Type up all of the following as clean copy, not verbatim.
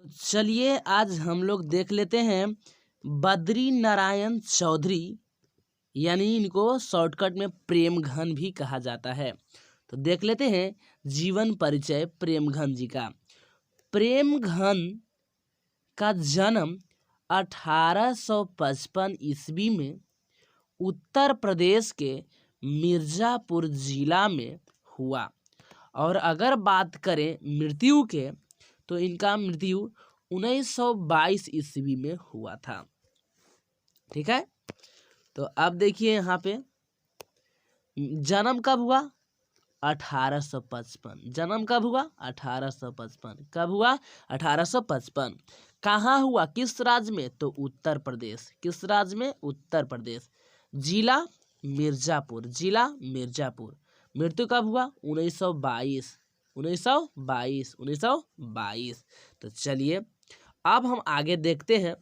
चलिए आज हम लोग देख लेते हैं बद्री नारायण चौधरी, यानी इनको शॉर्टकट में प्रेमघन भी कहा जाता है। तो देख लेते हैं जीवन परिचय प्रेमघन जी का। प्रेमघन का जन्म 1855 ईस्वी में उत्तर प्रदेश के मिर्जापुर जिला में हुआ। और अगर बात करें मृत्यु के, तो इनका मृत्यु 1922 ईस्वी में हुआ था। ठीक है, तो अब देखिए यहाँ पे जन्म कब हुआ? 1855। जन्म कब हुआ? 1855। कब हुआ? 1855। कहाँ हुआ? किस राज्य में? तो उत्तर प्रदेश। किस राज्य में? उत्तर प्रदेश। जिला मिर्जापुर। जिला मिर्जापुर। मृत्यु कब हुआ? 1922। 1922। तो चलिए अब हम आगे देखते हैं।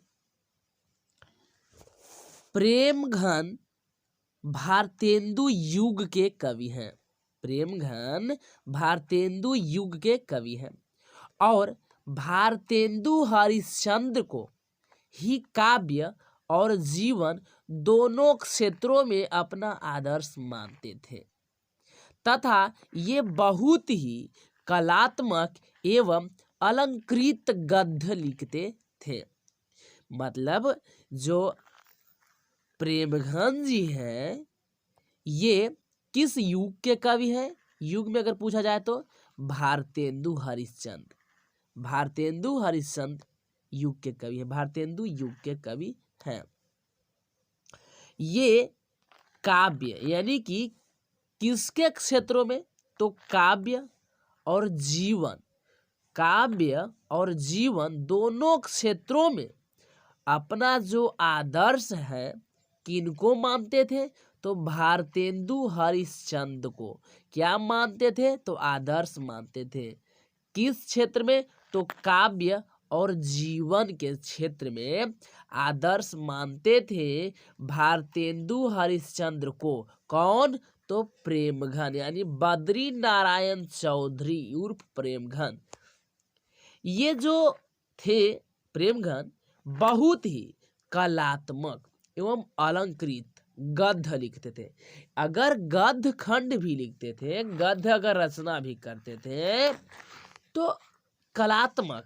प्रेमघन भारतेंदु युग के कवि हैं। प्रेमघन भारतेंदु युग के कवि हैं और भारतेंदु हरिश्चंद्र को ही काव्य और जीवन दोनों क्षेत्रों में अपना आदर्श मानते थे तथा ये बहुत ही कलात्मक एवं अलंकृत गद्य लिखते थे। मतलब जो प्रेमघन जी हैं ये किस युग के कवि हैं? युग में अगर पूछा जाए तो भारतेंदु हरिश्चंद्र। भारतेंदु हरिश्चंद्र युग के कवि हैं। भारतेंदु युग के कवि हैं। ये काव्य यानी कि किसके क्षेत्रों में? तो काव्य और जीवन। काव्य और जीवन दोनों क्षेत्रों में अपना जो आदर्श है किनको मानते थे? तो भारतेंदु हरिश्चंद्र को क्या मानते थे? तो आदर्श मानते थे। किस क्षेत्र में? तो काव्य और जीवन के क्षेत्र में आदर्श मानते थे भारतेंदु हरिश्चंद्र को। कौन? तो प्रेमघन यानी बद्री नारायण चौधरी उर्फ प्रेमघन। ये जो थे प्रेमघन बहुत ही कलात्मक एवं अलंकृत गद्य लिखते थे। अगर गद्य खंड भी लिखते थे, गद्य अगर रचना भी करते थे, तो कलात्मक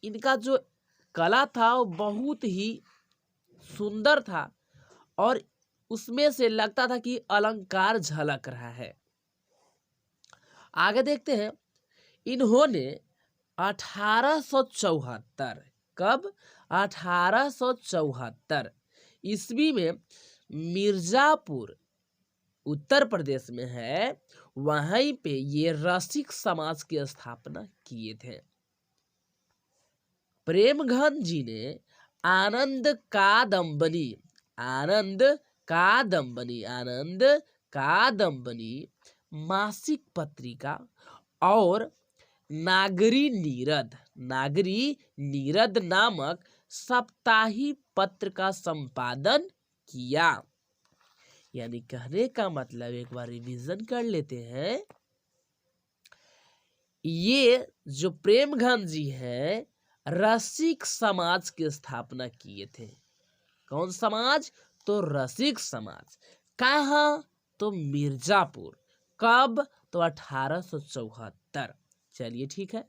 इनका जो कला था वो बहुत ही सुंदर था और उसमें से लगता था कि अलंकार झलक रहा है। आगे देखते हैं। इन्होंने 1874 कब? 1874 ईस्वी में मिर्जापुर उत्तर प्रदेश में है, वहीं पे ये रसिक समाज की स्थापना किए थे। प्रेमघन जी ने आनंद कादंबनी मासिक पत्रिका और नागरी नीरद नामक साप्ताहिक पत्र का संपादन किया। यानी कहने का मतलब एक बार रिवीजन कर लेते हैं। ये जो प्रेमघन जी हैं रसिक समाज की स्थापना किए थे। कौन समाज? तो रसिक समाज। कहाँ? तो मिर्जापुर। कब? तो 1874। चलिए ठीक है।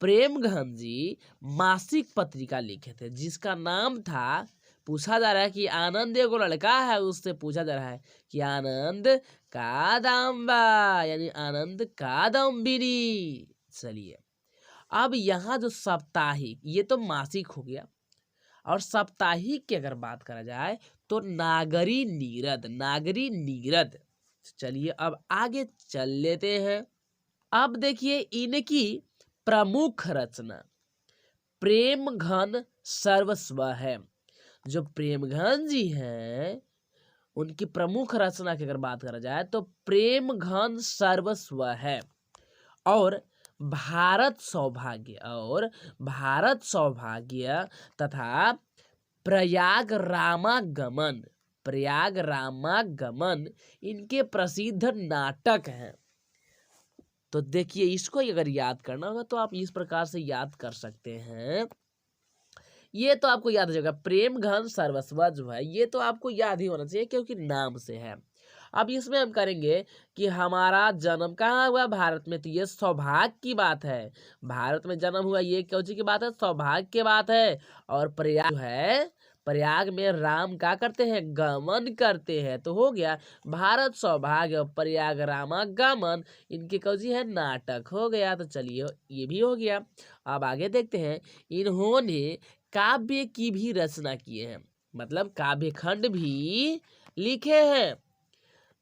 प्रेमघन जी मासिक पत्रिका लिखे थे जिसका नाम था, पूछा जा रहा है कि आनंद एगो लड़का है, उससे पूछा जा रहा है कि आनंद कादंबा यानी आनंद कादम्बिनी। चलिए अब यहाँ जो साप्ताहिक, ये तो मासिक हो गया, और साप्ताहिक की अगर बात करा जाए तो नागरी नीरद। चलिए अब आगे चल लेते हैं। अब देखिए इनकी प्रमुख रचना प्रेमघन सर्वस्व है। जो प्रेमघन जी हैं उनकी प्रमुख रचना की अगर बात करा जाए तो प्रेमघन सर्वस्व है और भारत सौभाग्य तथा प्रयाग रामागमन इनके प्रसिद्ध नाटक हैं। तो देखिए, इसको अगर याद करना होगा तो आप इस प्रकार से याद कर सकते हैं। ये तो आपको याद हो जाएगा, प्रेम घन सर्वस्व जो है ये तो आपको याद ही होना चाहिए क्योंकि नाम से है। अब इसमें हम करेंगे कि हमारा जन्म कहाँ हुआ, भारत में, तो ये सौभाग्य की बात है। भारत में जन्म हुआ, ये कौन सी की बात है, सौभाग्य की बात है। और प्रयाग जो है, प्रयाग में राम क्या करते हैं, गमन करते हैं। तो हो गया भारत सौभाग्य और प्रयाग रामागमन, इनकी कौन सी है, नाटक हो गया। तो चलिए ये भी हो गया। अब आगे देखते हैं, इन्होंने काव्य की भी रचना किए हैं, मतलब काव्य खंड भी लिखे हैं,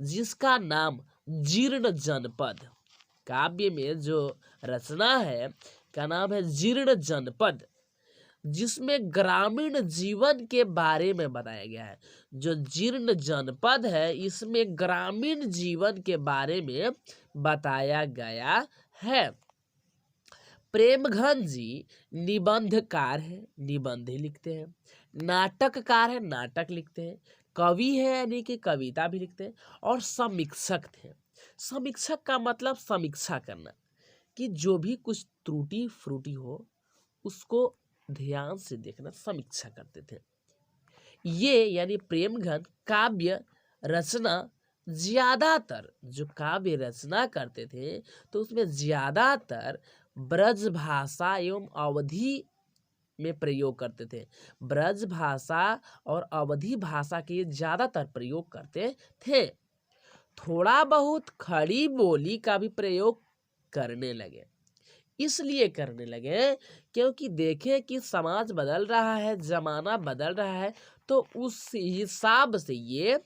जिसका नाम जीर्ण जनपद। काव्य में जो रचना है का नाम है जीर्ण जनपद, जिसमें ग्रामीण जीवन के बारे में बताया गया है। जो जीर्ण जनपद है इसमें ग्रामीण जीवन के बारे में बताया गया है। प्रेमघन जी निबंधकार है, निबंध लिखते हैं। नाटककार है, नाटक लिखते हैं। कवि है यानी कि कविता भी लिखते हैं। और समीक्षक थे। समीक्षक का मतलब समीक्षा करना, कि जो भी कुछ त्रुटि फ्रूटी हो उसको ध्यान से देखना, समीक्षा करते थे। ये यानी प्रेमघन काव्य रचना ज्यादातर, जो काव्य रचना करते थे तो उसमें ज्यादातर ब्रज भाषा एवं अवधी में प्रयोग करते थे। ब्रज भाषा और अवधी भाषा के ज्यादातर प्रयोग करते थे। थोड़ा बहुत खड़ी बोली का भी प्रयोग करने लगे। इसलिए करने लगे क्योंकि देखे कि समाज बदल रहा है, जमाना बदल रहा है, तो उस हिसाब से ये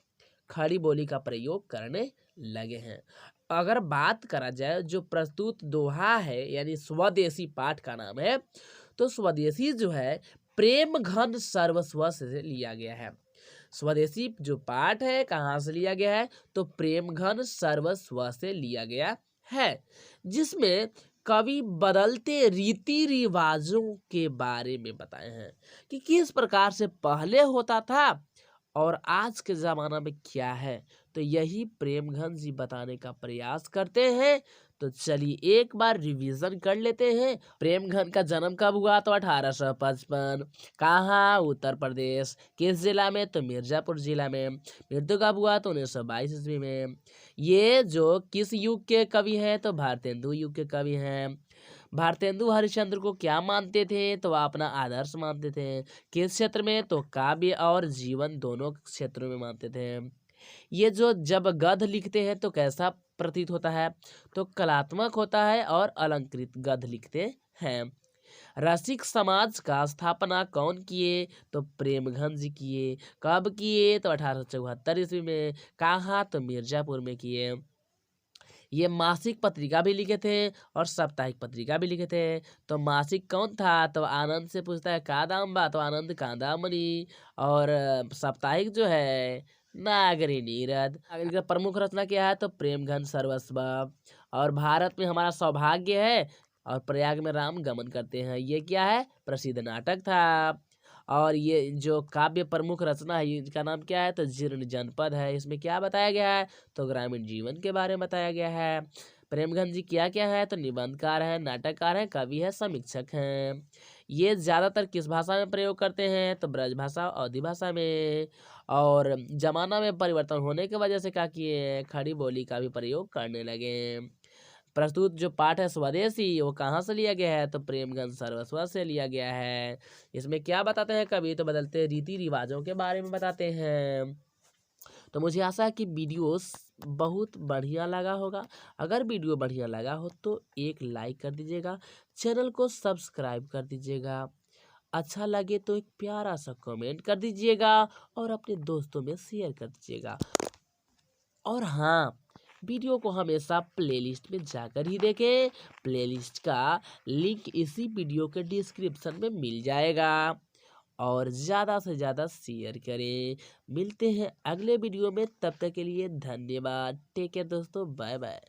खड़ी बोली का प्रयोग करने लगे हैं। अगर बात करा जाए जो प्रस्तुत दोहा है यानी स्वदेशी पाठ का नाम है, तो स्वदेशी जो है प्रेम घन सर्वस्व से लिया गया है। स्वदेशी जो पाठ है कहाँ से लिया गया है, तो प्रेम घन सर्वस्व से लिया गया है, जिसमें कवि बदलते रीति रिवाजों के बारे में बताए हैं कि किस प्रकार से पहले होता था और आज के ज़माना में क्या है। तो यही प्रेमघन जी बताने का प्रयास करते हैं। तो चलिए एक बार रिवीजन कर लेते हैं। प्रेमघन का जन्म कब हुआ, तो 1855। कहाँ, उत्तर प्रदेश। किस जिला में, तो मिर्जापुर जिला में। मृत्यु कब हुआ, तो 1922 ईस्वी में। ये जो किस युग के कवि हैं, तो भारतेंदु युग के कवि हैं। भारतेंदु हरिश्चंद्र को क्या मानते थे, तो वह अपना आदर्श मानते थे। किस क्षेत्र में, तो काव्य और जीवन दोनों क्षेत्रों में मानते थे। ये जो जब गद्य लिखते हैं तो कैसा प्रतीत होता है, तो कलात्मक होता है और अलंकृत गद्य लिखते हैं। रसिक समाज का स्थापना कौन किए, तो प्रेमघन जी किए। कब किए, तो 1874 ईस्वी में। कहाँ, तो मिर्जापुर में किए। ये मासिक पत्रिका भी लिखे थे और साप्ताहिक पत्रिका भी लिखे थे। तो मासिक कौन था, तो आनंद से पूछता है का दाम बा, तो आनंद कांदामणि। और साप्ताहिक जो है नागरी नीरद। नागरी का प्रमुख रचना क्या है, तो प्रेमघन सर्वस्व। और भारत में हमारा सौभाग्य है और प्रयाग में राम गमन करते हैं, ये क्या है, प्रसिद्ध नाटक था। और ये जो काव्य प्रमुख रचना है इसका नाम क्या है, तो जीर्ण जनपद है। इसमें क्या बताया गया है, तो ग्रामीण जीवन के बारे में बताया गया है। प्रेमघन जी क्या क्या है, तो निबंधकार है, नाटककार है, कवि है, समीक्षक हैं। ये ज्यादातर किस भाषा में प्रयोग करते हैं, तो ब्रज भाषा, अवधी भाषा में। और जमाना में परिवर्तन होने की वजह से क्या किए, खड़ी बोली का भी प्रयोग करने लगे। प्रस्तुत जो पाठ है स्वदेशी, वो कहाँ से लिया गया है, तो प्रेमगंज सर्वस्व से लिया गया है। इसमें क्या बताते हैं कवि, तो बदलते रीति रिवाजों के बारे में बताते हैं। तो मुझे आशा है कि वीडियो बहुत बढ़िया लगा होगा। अगर वीडियो बढ़िया लगा हो तो एक लाइक कर दीजिएगा, चैनल को सब्सक्राइब कर दीजिएगा। अच्छा लगे तो एक प्यारा सा कमेंट कर दीजिएगा और अपने दोस्तों में शेयर कर दीजिएगा। और हाँ, वीडियो को हमेशा प्लेलिस्ट में जाकर ही देखें। प्लेलिस्ट का लिंक इसी वीडियो के डिस्क्रिप्शन में मिल जाएगा। और ज़्यादा से ज़्यादा शेयर करें। मिलते हैं अगले वीडियो में, तब तक के लिए धन्यवाद। टेक केयर दोस्तों, बाय बाय।